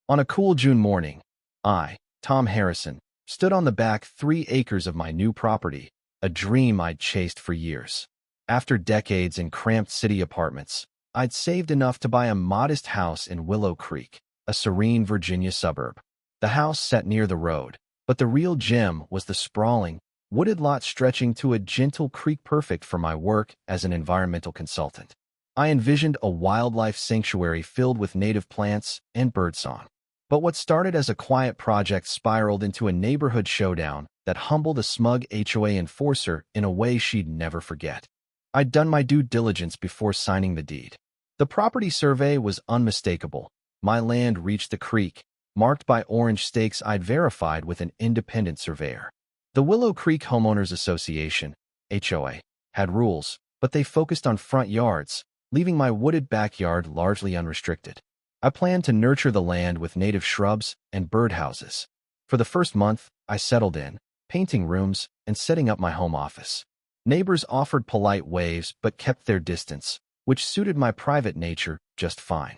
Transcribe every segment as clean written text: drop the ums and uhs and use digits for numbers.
On a cool June morning, I, Tom Harrison, stood on the back 3 acres of my new property, a dream I'd chased for years. After decades in cramped city apartments, I'd saved enough to buy a modest house in Willow Creek, a serene Virginia suburb. The house sat near the road, but the real gem was the sprawling, wooded lot stretching to a gentle creek perfect for my work as an environmental consultant. I envisioned a wildlife sanctuary filled with native plants and birdsong. But what started as a quiet project spiraled into a neighborhood showdown that humbled a SMUG HOA enforcer in a way she'd never forget. I'd done my due diligence before signing the deed. The property survey was unmistakable. My land reached the creek, marked by orange stakes I'd verified with an independent surveyor. The Willow Creek Homeowners Association, HOA, had rules, but they focused on front yards, leaving my wooded backyard largely unrestricted. I planned to nurture the land with native shrubs and birdhouses. For the first month, I settled in, painting rooms and setting up my home office. Neighbors offered polite waves but kept their distance, which suited my private nature just fine.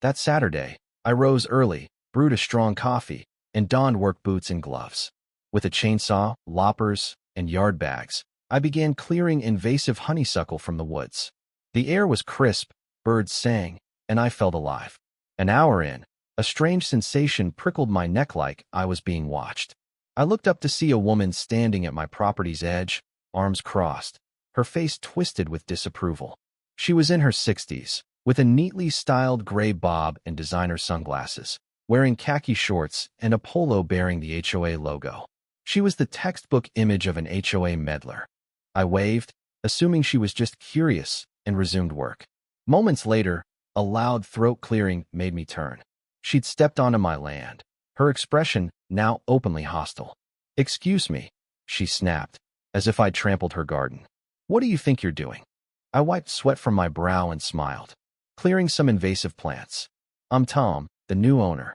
That Saturday, I rose early, brewed a strong coffee, and donned work boots and gloves. With a chainsaw, loppers, and yard bags, I began clearing invasive honeysuckle from the woods. The air was crisp, birds sang, and I felt alive. An hour in, a strange sensation prickled my neck like I was being watched. I looked up to see a woman standing at my property's edge, arms crossed, her face twisted with disapproval. She was in her 60s, with a neatly styled gray bob and designer sunglasses, wearing khaki shorts and a polo bearing the HOA logo. She was the textbook image of an HOA meddler. I waved, assuming she was just curious, and resumed work. Moments later, a loud throat clearing made me turn. She'd stepped onto my land, her expression now openly hostile. "Excuse me," she snapped, as if I'd trampled her garden. "What do you think you're doing?" I wiped sweat from my brow and smiled. "Clearing some invasive plants. I'm Tom, the new owner."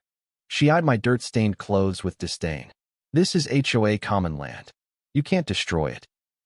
She eyed my dirt-stained clothes with disdain. "This is HOA common land. You can't destroy it."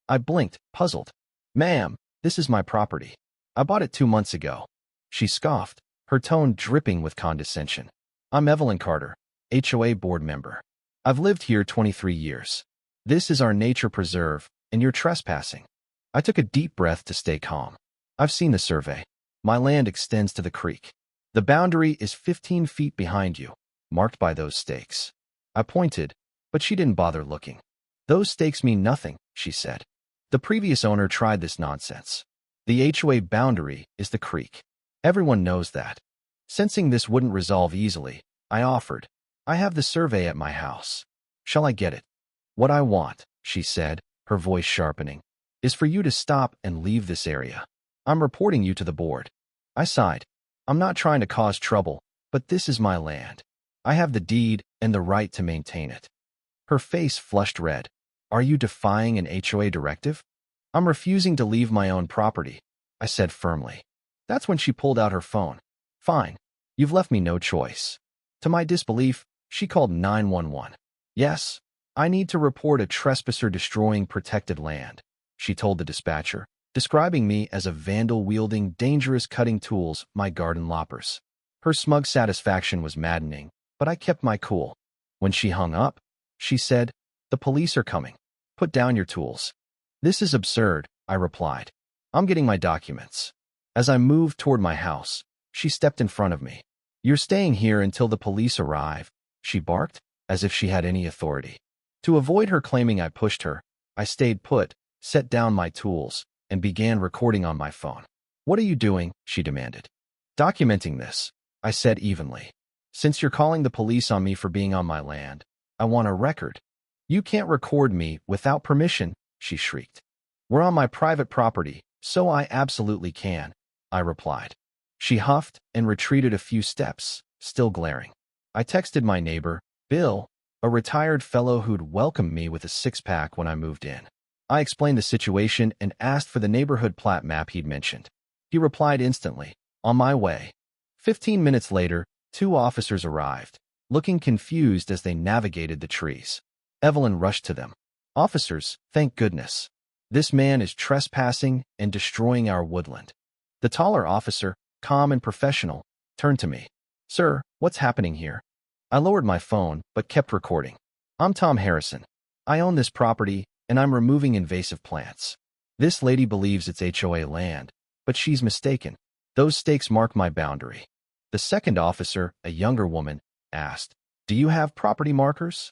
I blinked, puzzled. "Ma'am, this is my property. I bought it 2 months ago." She scoffed, her tone dripping with condescension. "I'm Evelyn Carter, HOA board member. I've lived here 23 years. This is our nature preserve, and you're trespassing." I took a deep breath to stay calm. "I've seen the survey. My land extends to the creek. The boundary is 15 feet behind you, marked by those stakes." I pointed, but she didn't bother looking. "Those stakes mean nothing," she said. "The previous owner tried this nonsense. The HOA boundary is the creek. Everyone knows that." Sensing this wouldn't resolve easily, I offered, "I have the survey at my house. Shall I get it?" "What I want," she said, her voice sharpening, "is for you to stop and leave this area. I'm reporting you to the board." I sighed. "I'm not trying to cause trouble, but this is my land. I have the deed and the right to maintain it." Her face flushed red. "Are you defying an HOA directive?" "I'm refusing to leave my own property," I said firmly. That's when she pulled out her phone. "Fine. You've left me no choice." To my disbelief, she called 911. "Yes, I need to report a trespasser destroying protected land," she told the dispatcher, describing me as a vandal wielding dangerous cutting tools, my garden loppers. Her smug satisfaction was maddening, but I kept my cool. When she hung up, she said, "The police are coming. Put down your tools." "This is absurd," I replied. "I'm getting my documents." As I moved toward my house, she stepped in front of me. "You're staying here until the police arrive," she barked, as if she had any authority. To avoid her claiming I pushed her, I stayed put, set down my tools, and began recording on my phone. "What are you doing?" she demanded. "Documenting this," I said evenly. "Since you're calling the police on me for being on my land, I want a record." "You can't record me without permission," she shrieked. "We're on my private property, so I absolutely can," I replied. She huffed and retreated a few steps, still glaring. I texted my neighbor, Bill, a retired fellow who'd welcomed me with a six-pack when I moved in. I explained the situation and asked for the neighborhood plat map he'd mentioned. He replied instantly, "On my way." 15 minutes later, 2 officers arrived, looking confused as they navigated the trees. Evelyn rushed to them. "Officers, thank goodness. This man is trespassing and destroying our woodland." The taller officer, calm and professional, turned to me. "Sir, what's happening here?" I lowered my phone, but kept recording. I'm Tom Harrison. I own this property, and I'm removing invasive plants. This lady believes it's HOA land, but she's mistaken. Those stakes mark my boundary. The second officer, a younger woman, asked, "Do you have property markers?"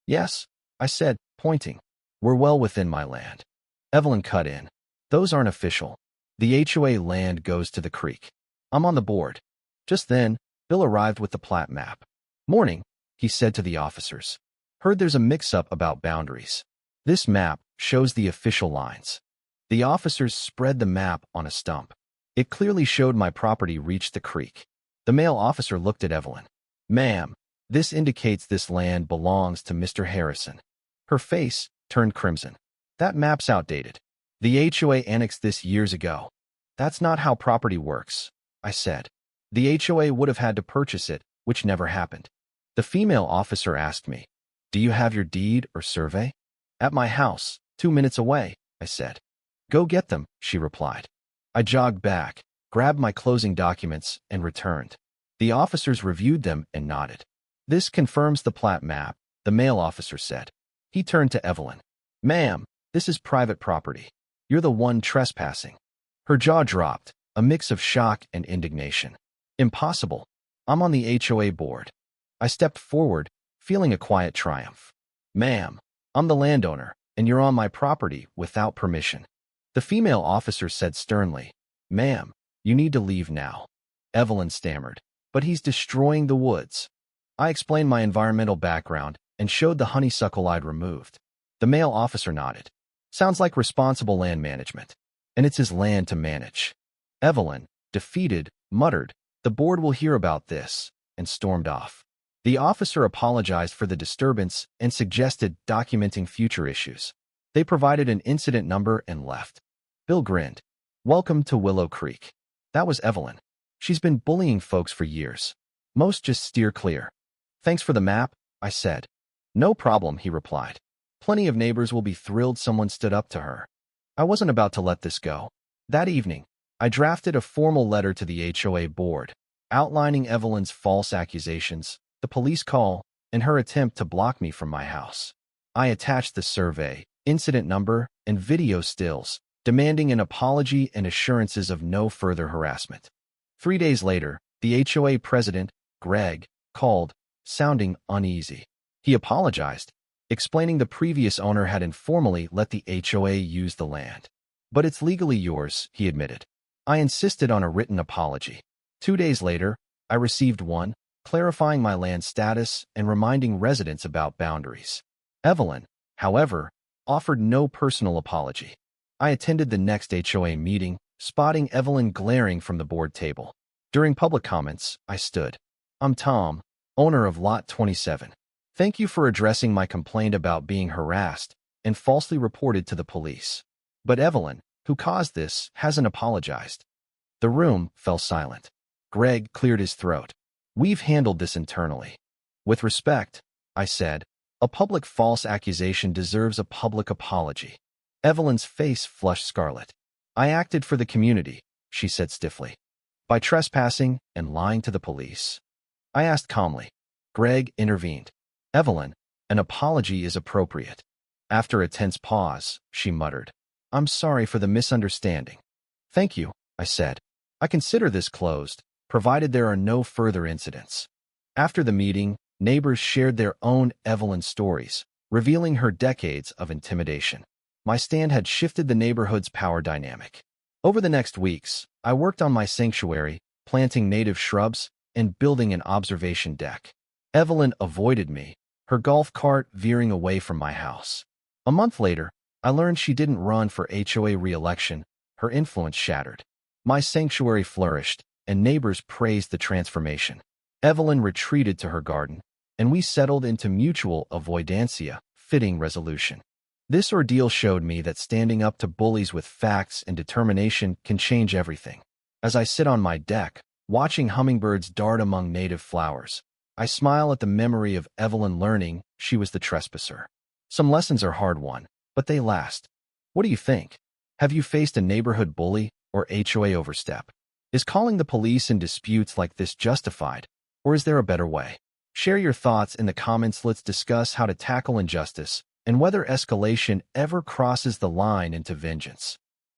"Yes," I said, pointing. "We're well within my land." Evelyn cut in. "Those aren't official. The HOA land goes to the creek. I'm on the board." Just then, Bill arrived with the plat map. "Morning," he said to the officers. "Heard there's a mix-up about boundaries. This map shows the official lines." The officers spread the map on a stump. It clearly showed my property reached the creek. The male officer looked at Evelyn. "Ma'am, this indicates this land belongs to Mr. Harrison." Her face turned crimson. "That map's outdated. The HOA annexed this years ago." "That's not how property works," I said. "The HOA would have had to purchase it, which never happened." The female officer asked me, "Do you have your deed or survey?" "At my house, 2 minutes away," I said. "Go get them," she replied. I jogged back, grabbed my closing documents, and returned. The officers reviewed them and nodded. "This confirms the plat map," the male officer said. He turned to Evelyn. "Ma'am, this is private property. You're the one trespassing." Her jaw dropped, a mix of shock and indignation. "Impossible. I'm on the HOA board." I stepped forward, feeling a quiet triumph. "Ma'am, I'm the landowner, and you're on my property without permission." The female officer said sternly, "Ma'am, you need to leave now." Evelyn stammered, "But he's destroying the woods." I explained my environmental background and showed the honeysuckle I'd removed. The male officer nodded. "Sounds like responsible land management. And it's his land to manage." Evelyn, defeated, muttered, "The board will hear about this," and stormed off. The officer apologized for the disturbance and suggested documenting future issues. They provided an incident number and left. Bill grinned. "Welcome to Willow Creek." That was Evelyn. She's been bullying folks for years. Most just steer clear. "Thanks for the map," I said. "No problem," he replied. "Plenty of neighbors will be thrilled someone stood up to her." I wasn't about to let this go. That evening, I drafted a formal letter to the HOA board, outlining Evelyn's false accusations, the police call, and her attempt to block me from my house. I attached the survey, incident number, and video stills, demanding an apology and assurances of no further harassment. 3 days later, the HOA president, Greg, called, sounding uneasy. He apologized, explaining the previous owner had informally let the HOA use the land. "But it's legally yours," he admitted. I insisted on a written apology. 2 days later, I received one, clarifying my land status and reminding residents about boundaries. Evelyn, however, offered no personal apology. I attended the next HOA meeting, spotting Evelyn glaring from the board table. During public comments, I stood. "I'm Tom, owner of Lot 27. Thank you for addressing my complaint about being harassed and falsely reported to the police. But Evelyn, who caused this, hasn't apologized." The room fell silent. Greg cleared his throat. "We've handled this internally." "With respect," I said, "a public false accusation deserves a public apology." Evelyn's face flushed scarlet. "I acted for the community," she said stiffly, "by trespassing and lying to the police." I asked calmly. Greg intervened. "Evelyn, an apology is appropriate." After a tense pause, she muttered, "I'm sorry for the misunderstanding." "Thank you," I said. "I consider this closed, provided there are no further incidents." After the meeting, neighbors shared their own Evelyn stories, revealing her decades of intimidation. My stand had shifted the neighborhood's power dynamic. Over the next weeks, I worked on my sanctuary, planting native shrubs, and building an observation deck. Evelyn avoided me, her golf cart veering away from my house. A month later, I learned she didn't run for HOA re-election. Her influence shattered. My sanctuary flourished, and neighbors praised the transformation. Evelyn retreated to her garden, and we settled into mutual avoidancia, fitting resolution. This ordeal showed me that standing up to bullies with facts and determination can change everything. As I sit on my deck, watching hummingbirds dart among native flowers, I smile at the memory of Evelyn learning she was the trespasser. Some lessons are hard-won, but they last. What do you think? Have you faced a neighborhood bully or HOA overstep? Is calling the police in disputes like this justified, or is there a better way? Share your thoughts in the comments. Let's discuss how to tackle injustice and whether escalation ever crosses the line into vengeance.